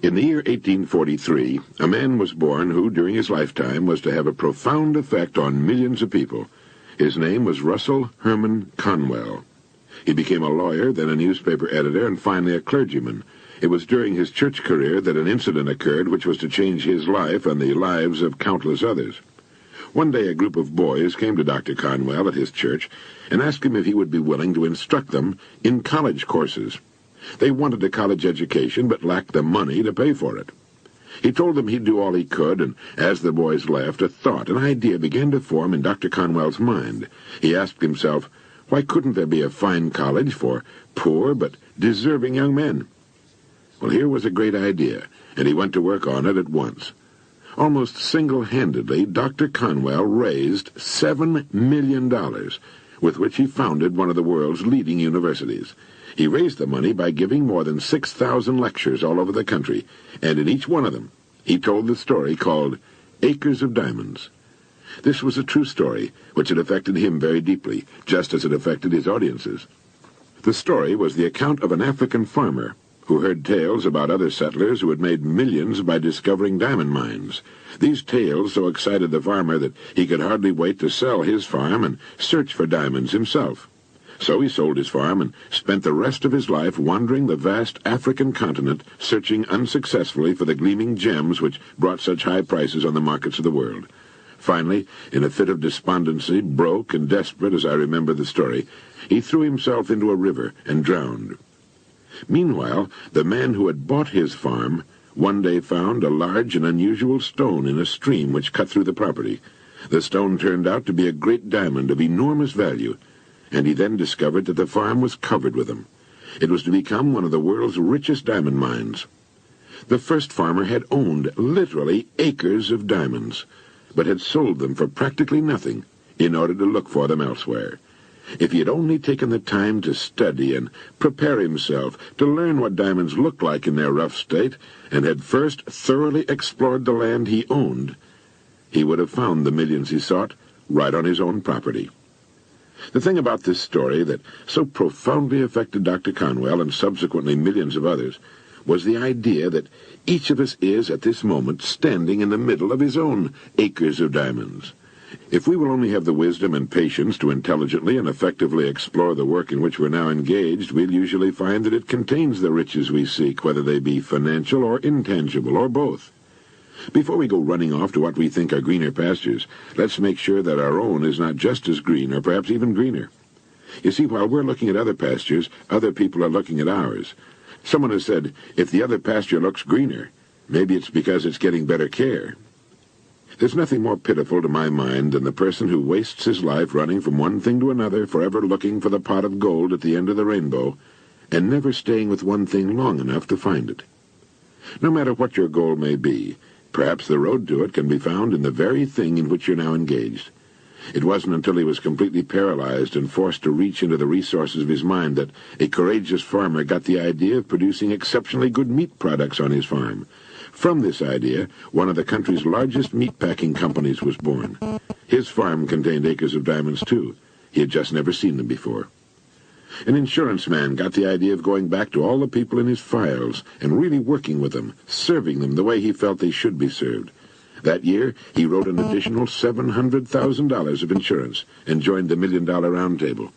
In the year 1843, a man was born who, during his lifetime, was to have a profound effect on millions of people. His name was Russell Herman Conwell. He became a lawyer, then a newspaper editor, and finally a clergyman. It was during his church career that an incident occurred which was to change his life and the lives of countless others. One day a group of boys came to Dr. Conwell at his church and asked him if he would be willing to instruct them in college courses. They wanted a college education but lacked the money to pay for it. He told them he'd do all he could, and as the boys left, a thought, an idea began to form in Dr. Conwell's mind. He asked himself, why couldn't there be a fine college for poor but deserving young men? Well, here was a great idea, and he went to work on it at once. Almost single-handedly, Dr. Conwell raised $7 million, with which he founded one of the world's leading universities. He raised the money by giving more than 6,000 lectures all over the country, and in each one of them, he told the story called Acres of Diamonds. This was a true story, which had affected him very deeply, just as it affected his audiences. The story was the account of an African farmer who heard tales about other settlers who had made millions by discovering diamond mines. These tales so excited the farmer that he could hardly wait to sell his farm and search for diamonds himself. So he sold his farm and spent the rest of his life wandering the vast African continent, searching unsuccessfully for the gleaming gems which brought such high prices on the markets of the world. Finally, in a fit of despondency, broke and desperate as I remember the story, he threw himself into a river and drowned. Meanwhile, the man who had bought his farm one day found a large and unusual stone in a stream which cut through the property. The stone turned out to be a great diamond of enormous value, and he then discovered that the farm was covered with them. It was to become one of the world's richest diamond mines. The first farmer had owned literally acres of diamonds, but had sold them for practically nothing in order to look for them elsewhere. If he had only taken the time to study and prepare himself to learn what diamonds looked like in their rough state, and had first thoroughly explored the land he owned, he would have found the millions he sought right on his own property. The thing about this story that so profoundly affected Dr. Conwell and subsequently millions of others was the idea that each of us is, at this moment, standing in the middle of his own acres of diamonds. If we will only have the wisdom and patience to intelligently and effectively explore the work in which we're now engaged, we'll usually find that it contains the riches we seek, whether they be financial or intangible, or both. Before we go running off to what we think are greener pastures, let's make sure that our own is not just as green, or perhaps even greener. You see, while we're looking at other pastures, other people are looking at ours. Someone has said, if the other pasture looks greener, maybe it's because it's getting better care. There's nothing more pitiful to my mind than the person who wastes his life running from one thing to another, forever looking for the pot of gold at the end of the rainbow, and never staying with one thing long enough to find it. No matter what your goal may be, perhaps the road to it can be found in the very thing in which you're now engaged. It wasn't until he was completely paralyzed and forced to reach into the resources of his mind that a courageous farmer got the idea of producing exceptionally good meat products on his farm. From this idea, one of the country's largest meat-packing companies was born. His farm contained acres of diamonds, too. He had just never seen them before. An insurance man got the idea of going back to all the people in his files and really working with them, serving them the way he felt they should be served. That year, he wrote an additional $700,000 of insurance and joined the $1 Million Round Table.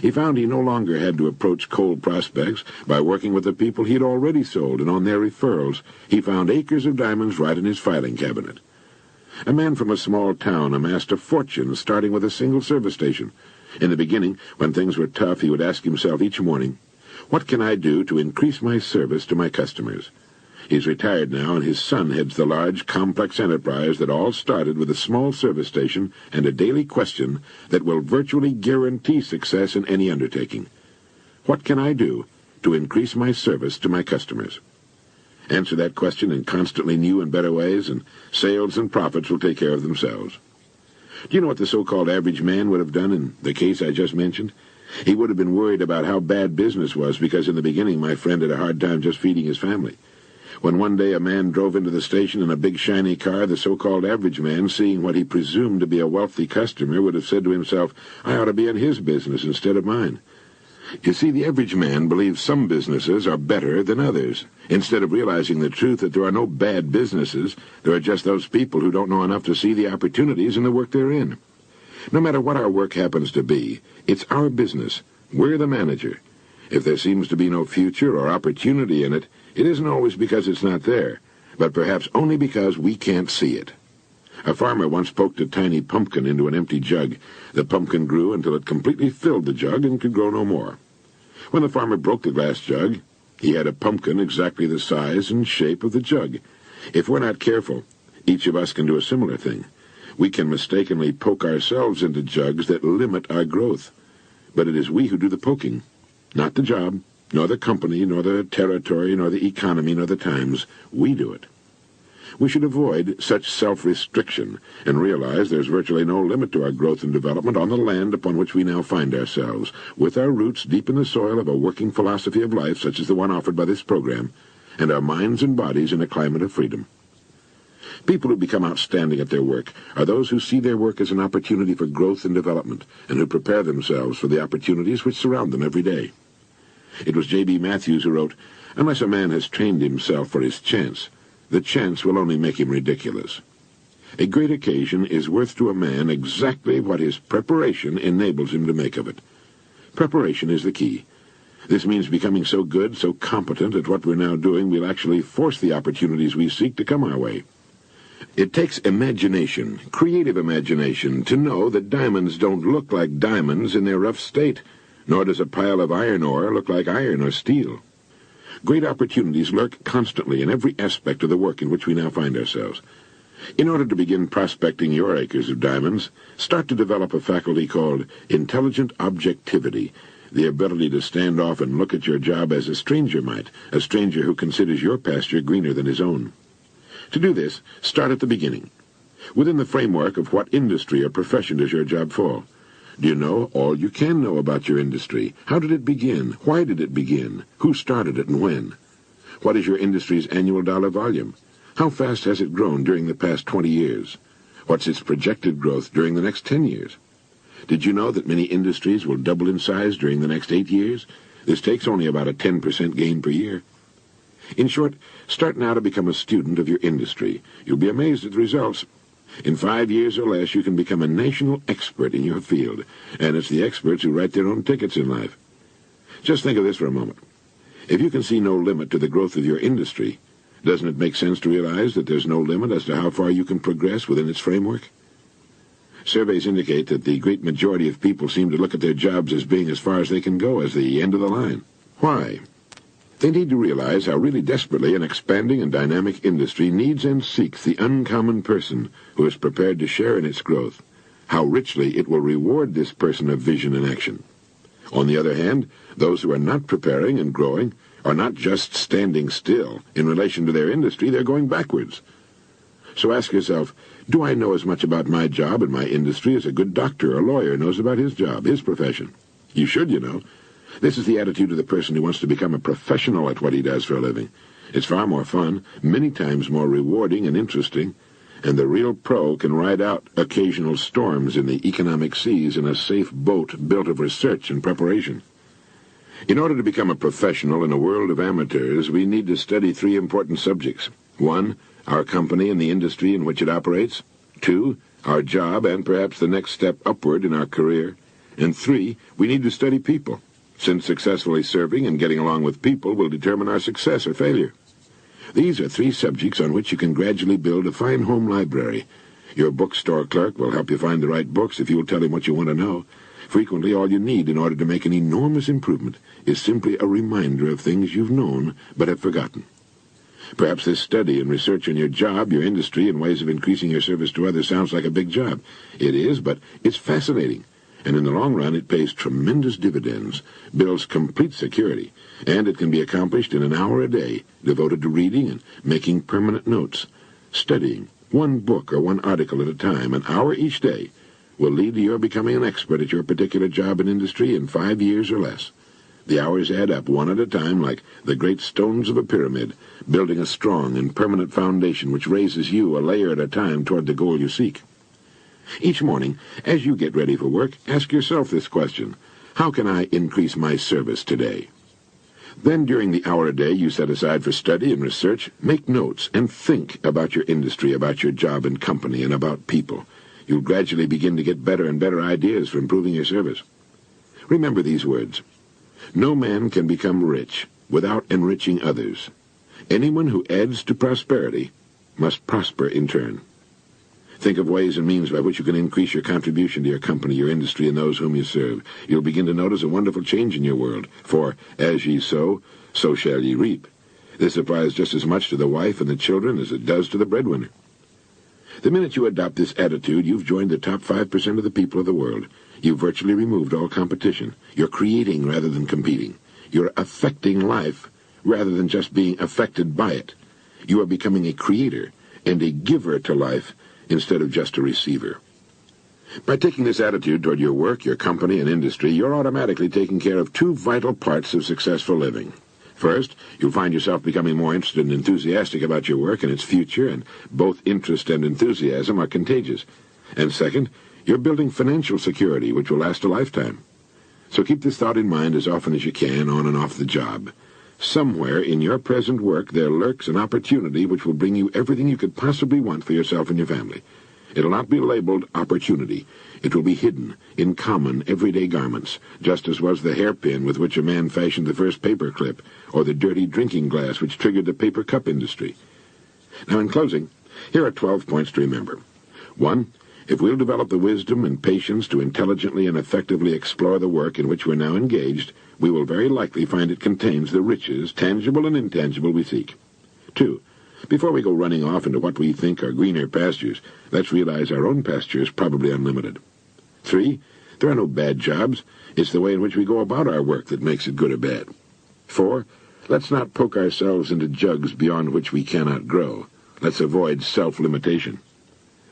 He found he no longer had to approach cold prospects. By working with the people he had already sold and on their referrals, he found acres of diamonds right in his filing cabinet. A man from a small town amassed a fortune starting with a single service station. In the beginning, when things were tough, he would ask himself each morning, what can I do to increase my service to my customers? He's retired now, and his son heads the large, complex enterprise that all started with a small service station and a daily question that will virtually guarantee success in any undertaking. What can I do to increase my service to my customers? Answer that question in constantly new and better ways, and sales and profits will take care of themselves. Do you know what the so-called average man would have done in the case I just mentioned? He would have been worried about how bad business was because in the beginning my friend had a hard time just feeding his family. When one day a man drove into the station in a big shiny car, the so-called average man, seeing what he presumed to be a wealthy customer, would have said to himself, I ought to be in his business instead of mine. You see, the average man believes some businesses are better than others, instead of realizing the truth that there are no bad businesses. There are just those people who don't know enough to see the opportunities in the work they're in. No matter what our work happens to be, it's our business. We're the manager. If there seems to be no future or opportunity in it, it isn't always because it's not there, but perhaps only because we can't see it. A farmer once poked a tiny pumpkin into an empty jug. The pumpkin grew until it completely filled the jug and could grow no more. When the farmer broke the glass jug, he had a pumpkin exactly the size and shape of the jug. If we're not careful, each of us can do a similar thing. We can mistakenly poke ourselves into jugs that limit our growth. But it is we who do the poking, not the job, nor the company, nor the territory, nor the economy, nor the times. We do it. We should avoid such self-restriction and realize there's virtually no limit to our growth and development on the land upon which we now find ourselves, with our roots deep in the soil of a working philosophy of life such as the one offered by this program, and our minds and bodies in a climate of freedom. People who become outstanding at their work are those who see their work as an opportunity for growth and development, and who prepare themselves for the opportunities which surround them every day. It was J.B. Matthews who wrote, "Unless a man has trained himself for his chance, the chance will only make him ridiculous." A great occasion is worth to a man exactly what his preparation enables him to make of it. Preparation is the key. This means becoming so good, so competent at what we're now doing, we'll actually force the opportunities we seek to come our way. It takes imagination, creative imagination, to know that diamonds don't look like diamonds in their rough state, nor does a pile of iron ore look like iron or steel. Great opportunities lurk constantly in every aspect of the work in which we now find ourselves. In order to begin prospecting your acres of diamonds, start to develop a faculty called intelligent objectivity, the ability to stand off and look at your job as a stranger might, a stranger who considers your pasture greener than his own. To do this, start at the beginning. Within the framework of what industry or profession does your job fall? Do you know all you can know about your industry? How did it begin? Why did it begin? Who started it and when? What is your industry's annual dollar volume? How fast has it grown during the past 20 years? What's its projected growth during the next 10 years? Did you know that many industries will double in size during the next 8 years? This takes only about a 10% gain per year. In short, start now to become a student of your industry. You'll be amazed at the results. In 5 years or less, you can become a national expert in your field, and it's the experts who write their own tickets in life. Just think of this for a moment. If you can see no limit to the growth of your industry, doesn't it make sense to realize that there's no limit as to how far you can progress within its framework? Surveys indicate that the great majority of people seem to look at their jobs as being as far as they can go, as the end of the line. Why? They need to realize how really desperately an expanding and dynamic industry needs and seeks the uncommon person who is prepared to share in its growth, how richly it will reward this person of vision and action. On the other hand, those who are not preparing and growing are not just standing still. In relation to their industry, they're going backwards. So ask yourself, do I know as much about my job and my industry as a good doctor or lawyer knows about his job, his profession? You should, you know. This is the attitude of the person who wants to become a professional at what he does for a living. It's far more fun, many times more rewarding and interesting, and the real pro can ride out occasional storms in the economic seas in a safe boat built of research and preparation. In order to become a professional in a world of amateurs, we need to study 3 important subjects. 1, our company and the industry in which it operates. 2, our job and perhaps the next step upward in our career. And 3, we need to study people, since successfully serving and getting along with people will determine our success or failure. These are 3 subjects on which you can gradually build a fine home library. Your bookstore clerk will help you find the right books if you'll tell him what you want to know. Frequently, all you need in order to make an enormous improvement is simply a reminder of things you've known but have forgotten. Perhaps this study and research on your job, your industry, and ways of increasing your service to others sounds like a big job. It is, but it's fascinating. And in the long run, it pays tremendous dividends, builds complete security, and it can be accomplished in an hour a day, devoted to reading and making permanent notes. Studying, 1 book or 1 article at a time, an hour each day, will lead to your becoming an expert at your particular job and industry in 5 years or less. The hours add up 1 at a time like the great stones of a pyramid, building a strong and permanent foundation which raises you a layer at a time toward the goal you seek. Each morning, as you get ready for work, ask yourself this question: How can I increase my service today? Then, during the hour a day you set aside for study and research, make notes and think about your industry, about your job and company, and about people. You'll gradually begin to get better and better ideas for improving your service. Remember these words. No man can become rich without enriching others. Anyone who adds to prosperity must prosper in turn. Think of ways and means by which you can increase your contribution to your company, your industry, and those whom you serve. You'll begin to notice a wonderful change in your world. For, as ye sow, so shall ye reap. This applies just as much to the wife and the children as it does to the breadwinner. The minute you adopt this attitude, you've joined the top 5% of the people of the world. You've virtually removed all competition. You're creating rather than competing. You're affecting life rather than just being affected by it. You are becoming a creator and a giver to life instead of just a receiver. By taking this attitude toward your work, your company, and industry, you're automatically taking care of two vital parts of successful living. First, you'll find yourself becoming more interested and enthusiastic about your work and its future, and both interest and enthusiasm are contagious. And second, you're building financial security, which will last a lifetime. So keep this thought in mind as often as you can, on and off the job. Somewhere in your present work there lurks an opportunity which will bring you everything you could possibly want for yourself and your family. It'll not be labeled opportunity. It will be hidden in common, everyday garments, just as was the hairpin with which a man fashioned the first paper clip, or the dirty drinking glass which triggered the paper cup industry. Now, in closing, here are 12 points to remember. 1. If we'll develop the wisdom and patience to intelligently and effectively explore the work in which we're now engaged, we will very likely find it contains the riches, tangible and intangible, we seek. 2. Before we go running off into what we think are greener pastures, let's realize our own pasture is probably unlimited. 3. There are no bad jobs. It's the way in which we go about our work that makes it good or bad. 4. Let's not poke ourselves into jugs beyond which we cannot grow. Let's avoid self-limitation.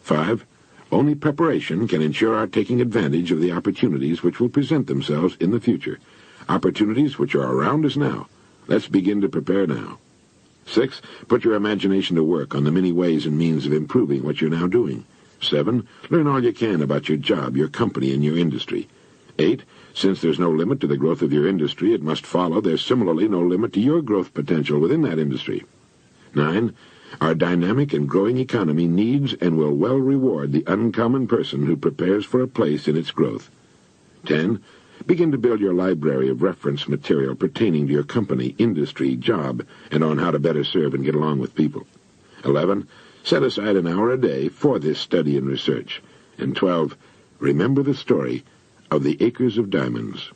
5. Only preparation can ensure our taking advantage of the opportunities which will present themselves in the future. Opportunities which are around us now. Let's begin to prepare now. 6. Put your imagination to work on the many ways and means of improving what you're now doing. 7. Learn all you can about your job, your company, and your industry. 8. Since there's no limit to the growth of your industry, it must follow there's similarly no limit to your growth potential within that industry. 9. Our dynamic and growing economy needs and will well reward the uncommon person who prepares for a place in its growth. 10. Begin to build your library of reference material pertaining to your company, industry, job, and on how to better serve and get along with people. 11. Set aside an hour a day for this study and research. And 12. Remember the story of the acres of diamonds.